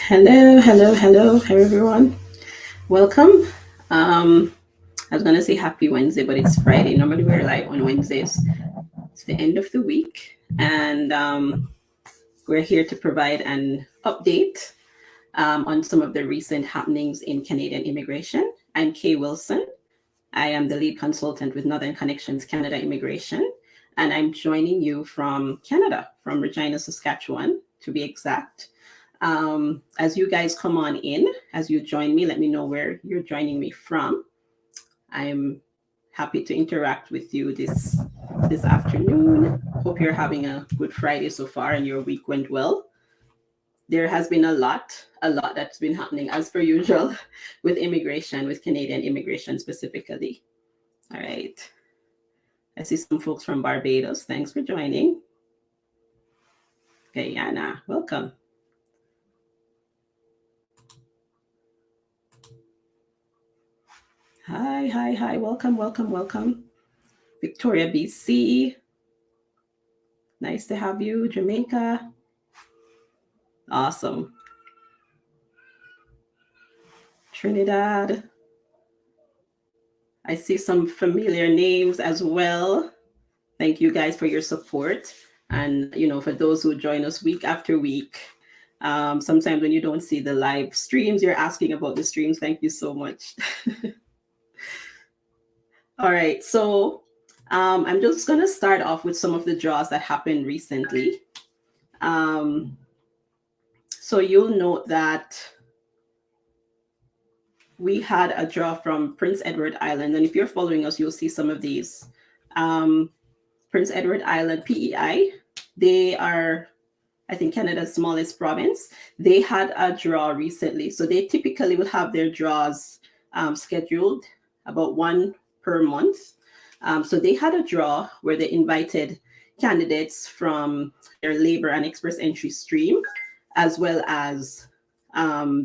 Hello, everyone. Welcome. Um, I was gonna say happy Wednesday, but it's Friday. Normally we're live on Wednesdays. It's the end of the week, and we're here to provide an update on some of the recent happenings in Canadian immigration. I'm Kay Wilson. I am the lead consultant with Northern Connections Canada Immigration, and I'm joining you from Canada, from Regina, Saskatchewan, to be exact. As you guys come on in, as you join me, let me know where you're joining me from. I'm happy to interact with you this afternoon. Hope you're having a good Friday so far and your week went well. There has been a lot that's been happening as per usual with immigration, with Canadian immigration specifically. All right. I see some folks from Barbados. Thanks for joining. Guyana, welcome. Hi. Welcome. Victoria, BC. Nice to have you. Jamaica. Awesome. Trinidad. I see some familiar names as well. Thank you guys for your support. And, for those who join us week after week, sometimes when you don't see the live streams, you're asking about the streams. Thank you so much. All right. So I'm just going to start off with some of the draws that happened recently. So you'll note that we had a draw from Prince Edward Island. And if you're following us, you'll see some of these. Prince Edward Island, PEI, they are, I think, Canada's smallest province. They had a draw recently. So they typically will have their draws scheduled about one per month. So they had a draw where they invited candidates from their labor and express entry stream, as well as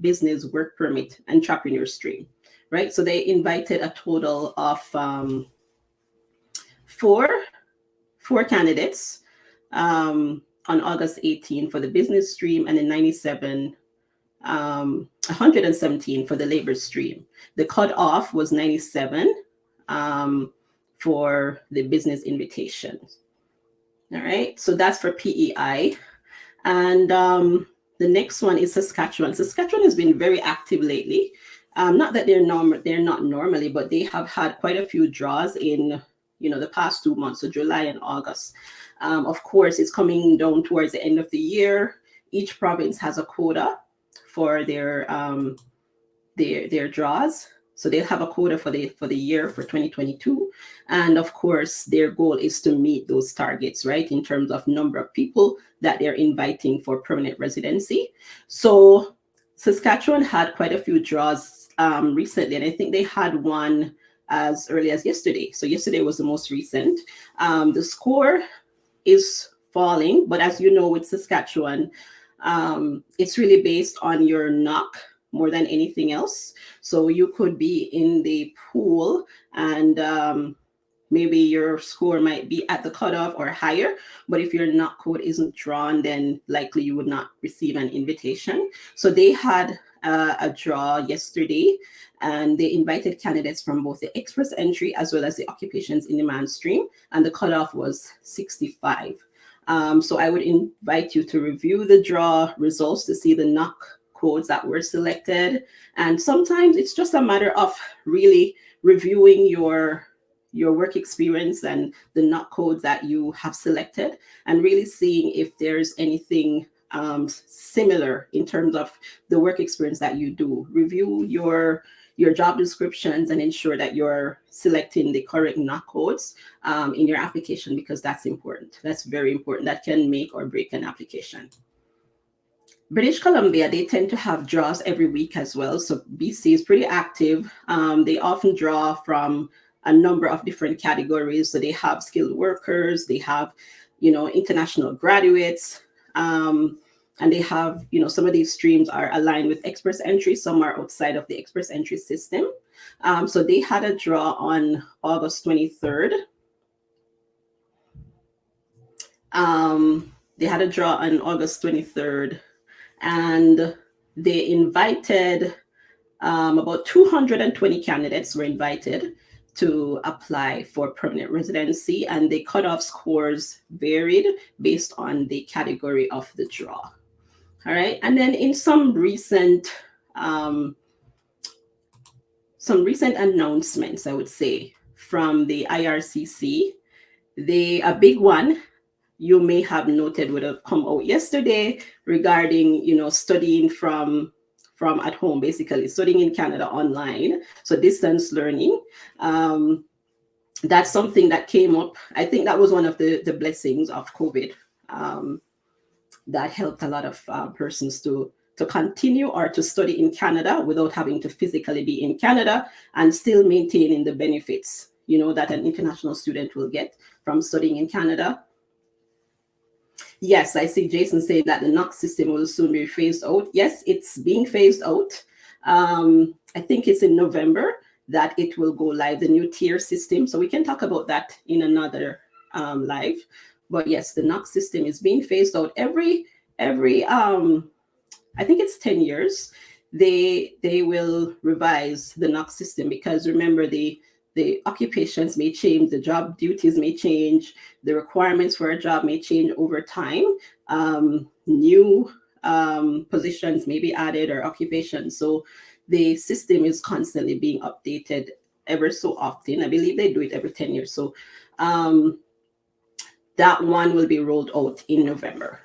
business work permit entrepreneur stream, right? So they invited a total of four candidates on August 18 for the business stream, and then 117 for the labor stream. The cutoff was 97 for the business invitations. All right, so that's for PEI. And the next one is Saskatchewan. Saskatchewan has been very active lately. Not that they're not normally, but they have had quite a few draws in the past 2 months, so July and August. Of course, it's coming down towards the end of the year. Each province has a quota for their draws. So they'll have a quota for the year for 2022. And of course, their goal is to meet those targets, right? In terms of number of people that they're inviting for permanent residency. So Saskatchewan had quite a few draws recently, and I think they had one as early as yesterday. So yesterday was the most recent. The score is falling, but as you know, with Saskatchewan, it's really based on your knock more than anything else. So you could be in the pool and maybe your score might be at the cutoff or higher, but if your knock code isn't drawn, then likely you would not receive an invitation. So they had a draw yesterday, and they invited candidates from both the express entry as well as the occupations in demand stream, and the cutoff was 65. So I would invite you to review the draw results to see the knock codes that were selected. And sometimes it's just a matter of really reviewing your work experience and the knock codes that you have selected, and really seeing if there's anything similar in terms of the work experience that you do. Review your job descriptions and ensure that you're selecting the correct knock codes in your application, because that's important. That's very important. That can make or break an application. British Columbia, they tend to have draws every week as well. So BC is pretty active. They often draw from a number of different categories. So they have skilled workers, they have, international graduates, and they have, some of these streams are aligned with express entry, some are outside of the express entry system. So they had a draw on August 23rd. They had a draw on August 23rd. And They invited about 220 candidates were invited to apply for permanent residency, and the cutoff scores varied based on the category of the draw. All right, and then in some recent announcements, I would say, from the IRCC, a big one you may have noted would have come out yesterday regarding, studying from at home, basically studying in Canada online, so distance learning. That's something that came up. I think that was one of the blessings of COVID, that helped a lot of persons to continue or to study in Canada without having to physically be in Canada and still maintaining the benefits, that an international student will get from studying in Canada. Yes, I see Jason saying that the NOC system will soon be phased out. Yes, it's being phased out. I think it's in November that it will go live, the new tier system. So we can talk about that in another live. But yes, the NOC system is being phased out every I think it's 10 years. They will revise the NOC system, because remember, the occupations may change, the job duties may change, the requirements for a job may change over time. New positions may be added, or occupations. So the system is constantly being updated ever so often. I believe they do it every 10 years. So that one will be rolled out in November.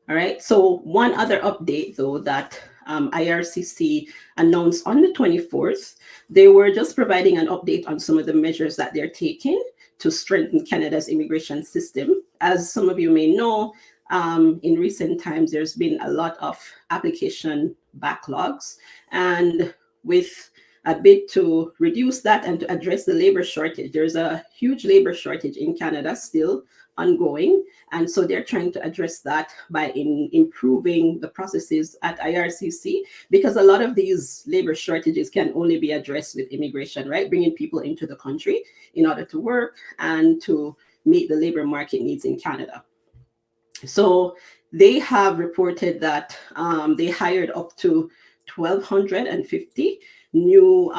All right. So one other update, though, that IRCC announced on the 24th, they were just providing an update on some of the measures that they're taking to strengthen Canada's immigration system. As some of you may know, in recent times, there's been a lot of application backlogs, and with a bid to reduce that and to address the labor shortage. There's a huge labor shortage in Canada still ongoing. And so they're trying to address that by improving the processes at IRCC, because a lot of these labor shortages can only be addressed with immigration, right? Bringing people into the country in order to work and to meet the labor market needs in Canada. So they have reported that they hired up to 1,250 new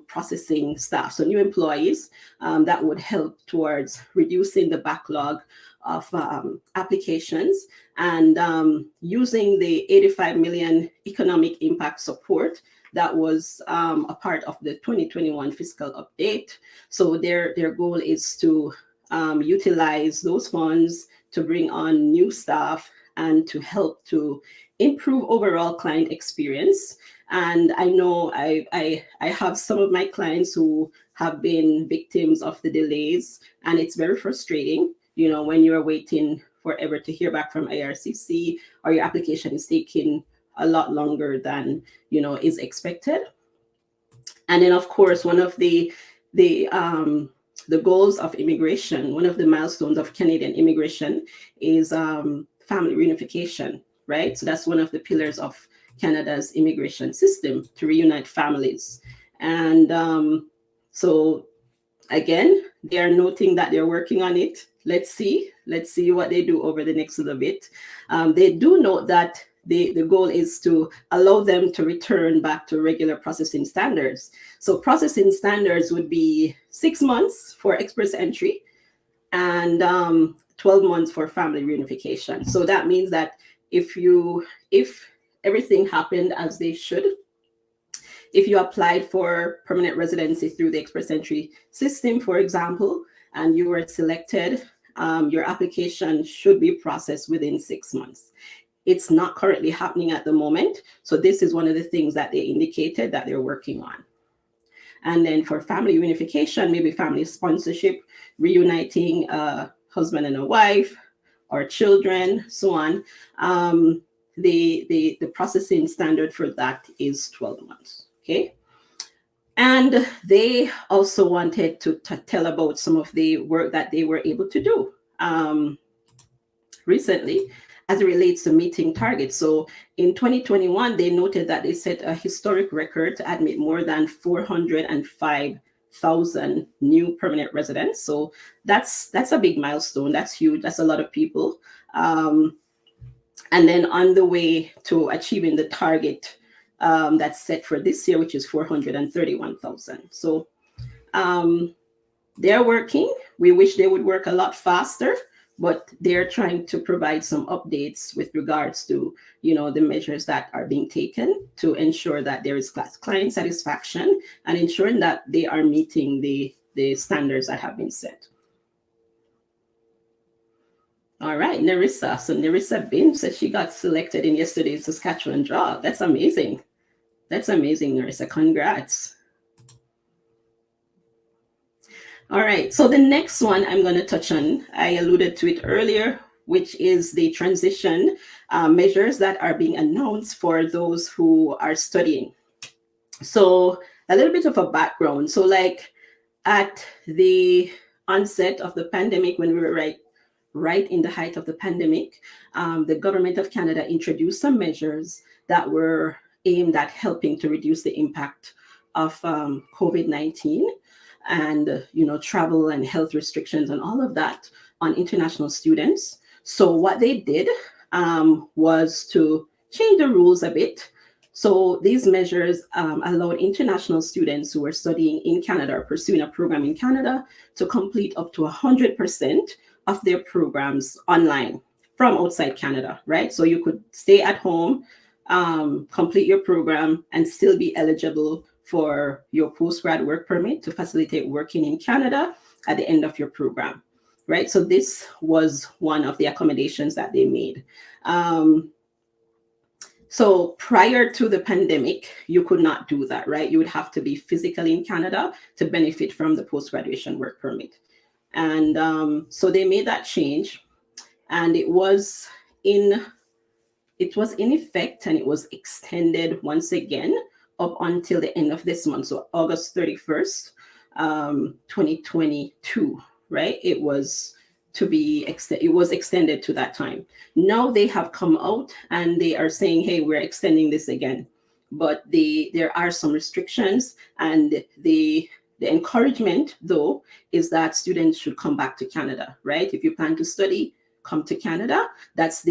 processing staff, so new employees that would help towards reducing the backlog of applications, and using the 85 million economic impact support that was a part of the 2021 fiscal update. So their goal is to utilize those funds to bring on new staff and to help to improve overall client experience. And I know I have some of my clients who have been victims of the delays, and it's very frustrating, when you're waiting forever to hear back from IRCC, or your application is taking a lot longer than, is expected. And then, of course, one of the goals of immigration, one of the milestones of Canadian immigration is family reunification, right? So that's one of the pillars of Canada's immigration system, to reunite families. And so again, they are noting that they're working on it. Let's see what they do over the next little bit. They do note that the goal is to allow them to return back to regular processing standards. So processing standards would be 6 months for express entry and 12 months for family reunification. So that means that if everything happened as they should, if you applied for permanent residency through the express entry system, for example, and you were selected, your application should be processed within 6 months. It's not currently happening at the moment. So this is one of the things that they indicated that they're working on. And then for family reunification, maybe family sponsorship, reuniting a husband and a wife or children, so on. The processing standard for that is 12 months. Okay. And they also wanted to tell about some of the work that they were able to do recently as it relates to meeting targets. So in 2021, they noted that they set a historic record to admit more than 405,000 new permanent residents. So that's a big milestone. That's huge. That's a lot of people. And then on the way to achieving the target that's set for this year, which is 431,000. So they're working. We wish they would work a lot faster, but they're trying to provide some updates with regards to, the measures that are being taken to ensure that there is client satisfaction and ensuring that they are meeting the standards that have been set. All right, Nerissa. So Nerissa Bin said she got selected in yesterday's Saskatchewan draw. That's amazing. That's amazing, Nerissa. Congrats. All right, so the next one I'm going to touch on, I alluded to it earlier, which is the transition measures that are being announced for those who are studying. So a little bit of a background. So like at the onset of the pandemic, when we were right in the height of the pandemic, the government of Canada introduced some measures that were aimed at helping to reduce the impact of COVID-19 and travel and health restrictions and all of that on international students. So what they did was to change the rules a bit. So these measures allowed international students who were studying in Canada or pursuing a program in Canada to complete up to 100% of their programs online from outside Canada, right? So you could stay at home, complete your program, and still be eligible for your postgrad work permit to facilitate working in Canada at the end of your program, right? So this was one of the accommodations that they made. So prior to the pandemic, you could not do that, right? You would have to be physically in Canada to benefit from the post-graduation work permit. And so they made that change, and it was in effect, and it was extended once again up until the end of this month, so August 31st, 2022, right? It was extended to that time. Now they have come out and they are saying, hey, we're extending this again. But there are some restrictions, and the encouragement, though, is that students should come back to Canada, right? If you plan to study, come to Canada. That's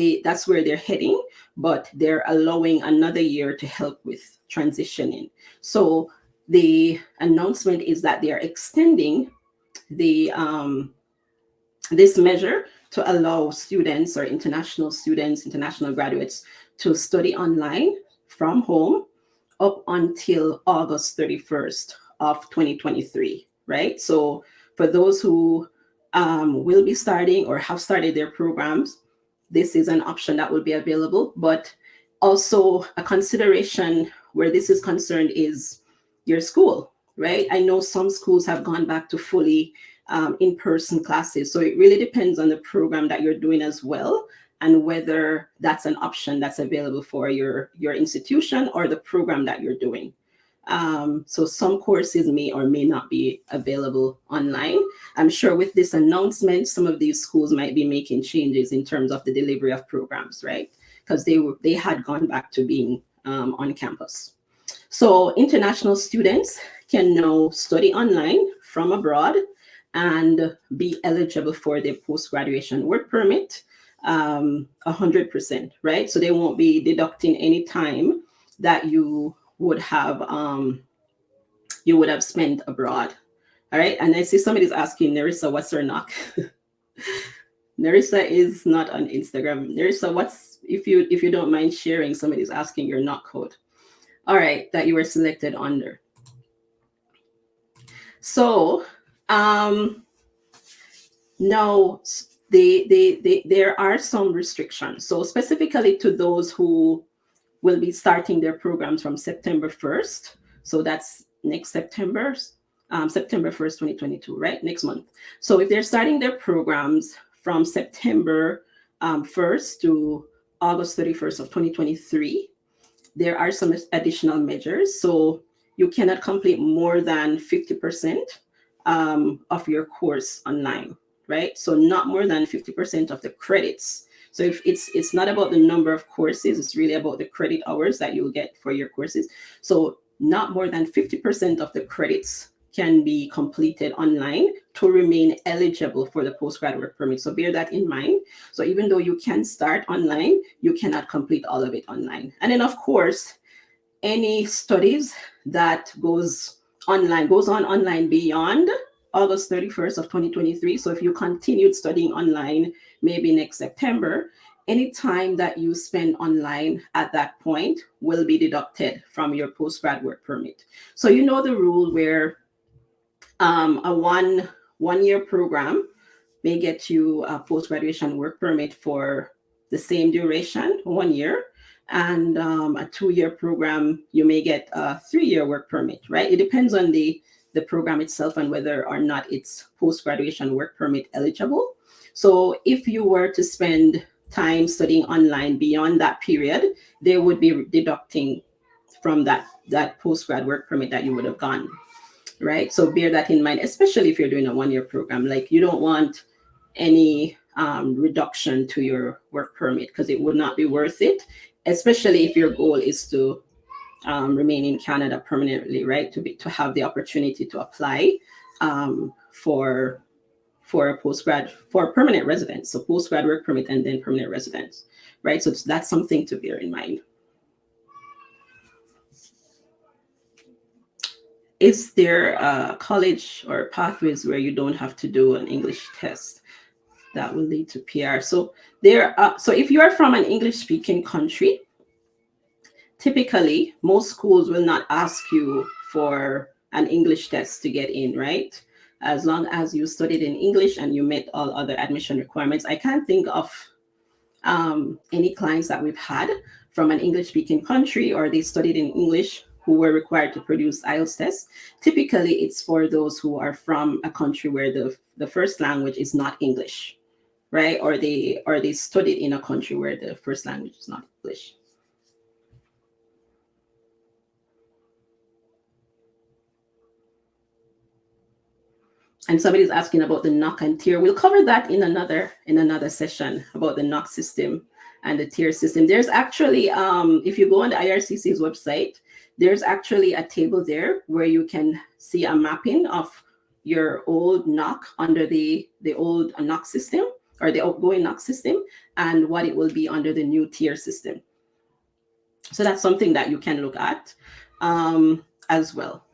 where they're heading, but they're allowing another year to help with transitioning. So the announcement is that they are extending the this measure to allow students or international students, international graduates, to study online from home up until August 31st of 2023, right? So for those who will be starting or have started their programs, this is an option that will be available. But also a consideration where this is concerned is your school, right? I know some schools have gone back to fully in-person classes. So it really depends on the program that you're doing as well, and whether that's an option that's available for your institution or the program that you're doing. So some courses may or may not be available online. I'm sure with this announcement, some of these schools might be making changes in terms of the delivery of programs, right? Because they had gone back to being on campus. So international students can now study online from abroad and be eligible for their post-graduation work permit 100%, right? So they won't be deducting any time that you would have spent abroad. All right. And I see somebody's asking, Nerissa, what's her knock? Nerissa is not on Instagram. Nerissa, if you don't mind sharing, somebody's asking your knock code. All right, that you were selected under. So now there are some restrictions. So specifically to those who will be starting their programs from September 1st. So that's next September 1st, 2022, right? Next month. So if they're starting their programs from September 1st to August 31st of 2023, there are some additional measures. So you cannot complete more than 50% of your course online, right? So not more than 50% of the credits. So if it's not about the number of courses, it's really about the credit hours that you'll get for your courses. So not more than 50% of the credits can be completed online to remain eligible for the postgrad work permit. So bear that in mind. So even though you can start online, you cannot complete all of it online. And then of course, any studies that goes on online beyond August 31st of 2023. So if you continued studying online, maybe next September, any time that you spend online at that point will be deducted from your postgrad work permit. So you know the rule where a one year program may get you a post-graduation work permit for the same duration, 1 year, and a 2-year program, you may get a 3-year work permit, right? It depends on the program itself and whether or not it's post-graduation work permit eligible. So if you were to spend time studying online beyond that period, they would be deducting from that post-grad work permit that you would have gone, right? So bear that in mind, especially if you're doing a 1-year program. Like, you don't want any reduction to your work permit, because it would not be worth it, especially if your goal is to remain in Canada permanently, right? To have the opportunity to apply for a for permanent residence, so postgrad work permit and then permanent residence, right? So that's something to bear in mind. Is there a college or pathways where you don't have to do an English test that will lead to PR? So so if you are from an English-speaking country, typically most schools will not ask you for an English test to get in, right? As long as you studied in English and you met all other admission requirements. I can't think of any clients that we've had from an English-speaking country or they studied in English who were required to produce IELTS tests. Typically, it's for those who are from a country where the first language is not English, right? Or they studied in a country where the first language is not English. And somebody's asking about the NOC and tier. We'll cover that in another session about the NOC system and the tier system. There's actually, if you go on the IRCC's website, there's actually a table there where you can see a mapping of your old NOC under the old NOC system or the outgoing NOC system and what it will be under the new tier system. So that's something that you can look at as well.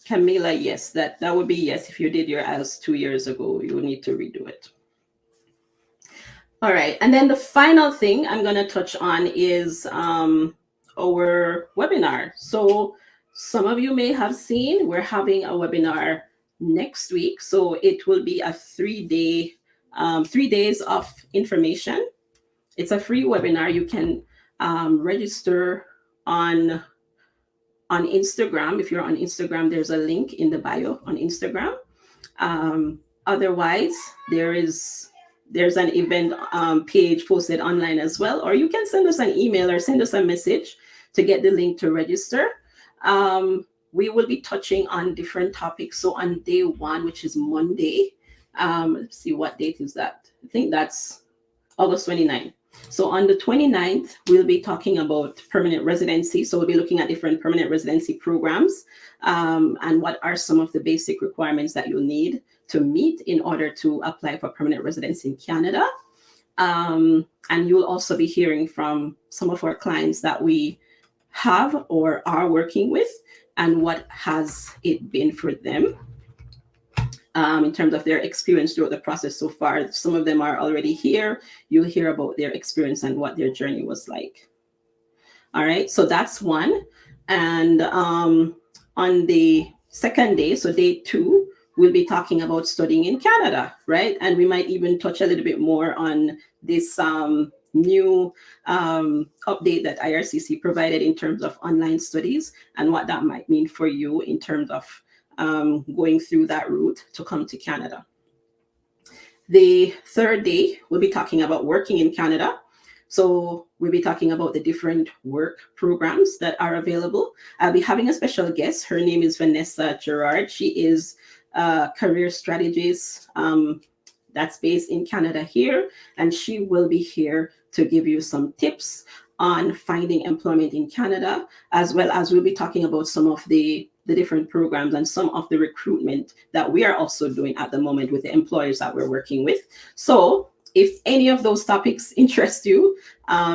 Camila, yes, that would be yes. If you did your IELTS 2 years ago, you would need to redo it. All right, and then the final thing I'm going to touch on is our webinar. So some of you may have seen we're having a webinar next week. So it will be a 3-day, 3 days of information. It's a free webinar. You can register on Instagram. If you're on Instagram, there's a link in the bio on Instagram. Otherwise, there's an event page posted online as well, or you can send us an email or send us a message to get the link to register. We will be touching on different topics. So on day 1, which is Monday, let's see, what date is that? I think that's August 29th. So on the 29th, we'll be talking about permanent residency. So we'll be looking at different permanent residency programs and what are some of the basic requirements that you'll need to meet in order to apply for permanent residency in Canada. And you'll also be hearing from some of our clients that we have or are working with and what has it been for them. In terms of their experience throughout the process so far. Some of them are already here. You'll hear about their experience and what their journey was like. All right, so that's one. And on the second day, so day 2, we'll be talking about studying in Canada, right? And we might even touch a little bit more on this new update that IRCC provided in terms of online studies and what that might mean for you in terms of going through that route to come to Canada. The third day, we'll be talking about working in Canada. So we'll be talking about the different work programs that are available. I'll be having a special guest. Her name is Vanessa Gerard. She is a career strategist that's based in Canada here, and she will be here to give you some tips on finding employment in Canada, as well as we'll be talking about some of the different programs and some of the recruitment that we are also doing at the moment with the employers that we're working with. So if any of those topics interest you,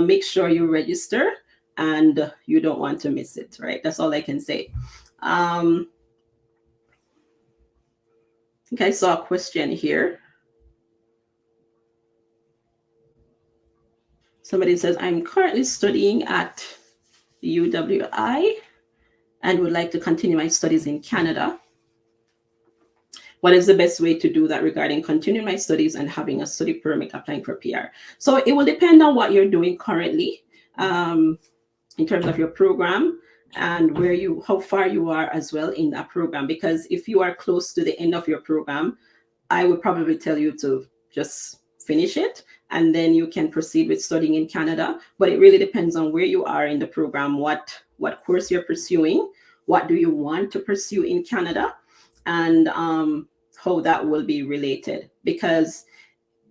make sure you register, and you don't want to miss it, right? That's all I can say. I think I saw a question here. Somebody says, I'm currently studying at the UWI and would like to continue my studies in Canada. What is the best way to do that regarding continuing my studies and having a study permit applying for PR? So it will depend on what you're doing currently, in terms of your program and how far you are as well in that program. Because if you are close to the end of your program, I would probably tell you to just finish it, and then you can proceed with studying in Canada. But it really depends on where you are in the program, what course you're pursuing, what do you want to pursue in Canada, and how that will be related. Because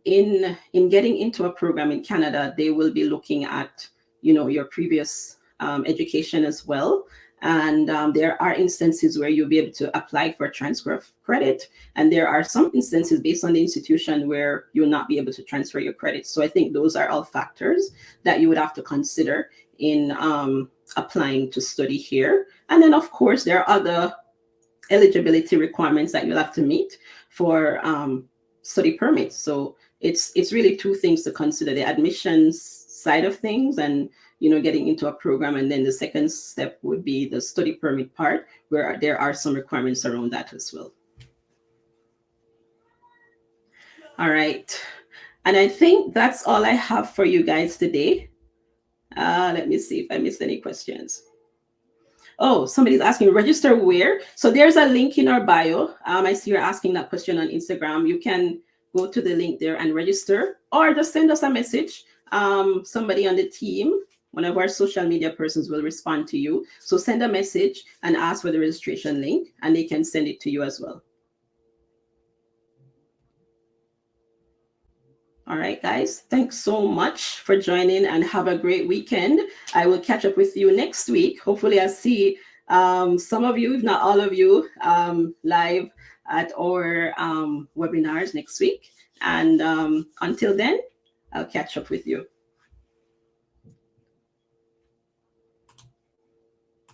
in getting into a program in Canada, they will be looking at your previous education as well. And there are instances where you'll be able to apply for transfer of credit. And there are some instances based on the institution where you'll not be able to transfer your credit. So I think those are all factors that you would have to consider in applying to study here. And then, of course, there are other eligibility requirements that you'll have to meet for study permits. So it's really two things to consider: the admissions side of things and getting into a program, and then the second step would be the study permit part, where there are some requirements around that as well. All right, and I think that's all I have for you guys today. Let me see if I missed any questions. Oh, somebody's asking, register where? So there's a link in our bio. I see you're asking that question on Instagram. You can go to the link there and register, or just send us a message. Somebody on the team, one of our social media persons, will respond to you. So send a message and ask for the registration link, and they can send it to you as well. All right, guys, thanks so much for joining, and have a great weekend. I will catch up with you next week. Hopefully I'll see some of you, if not all of you, live at our webinars next week. And until then, I'll catch up with you.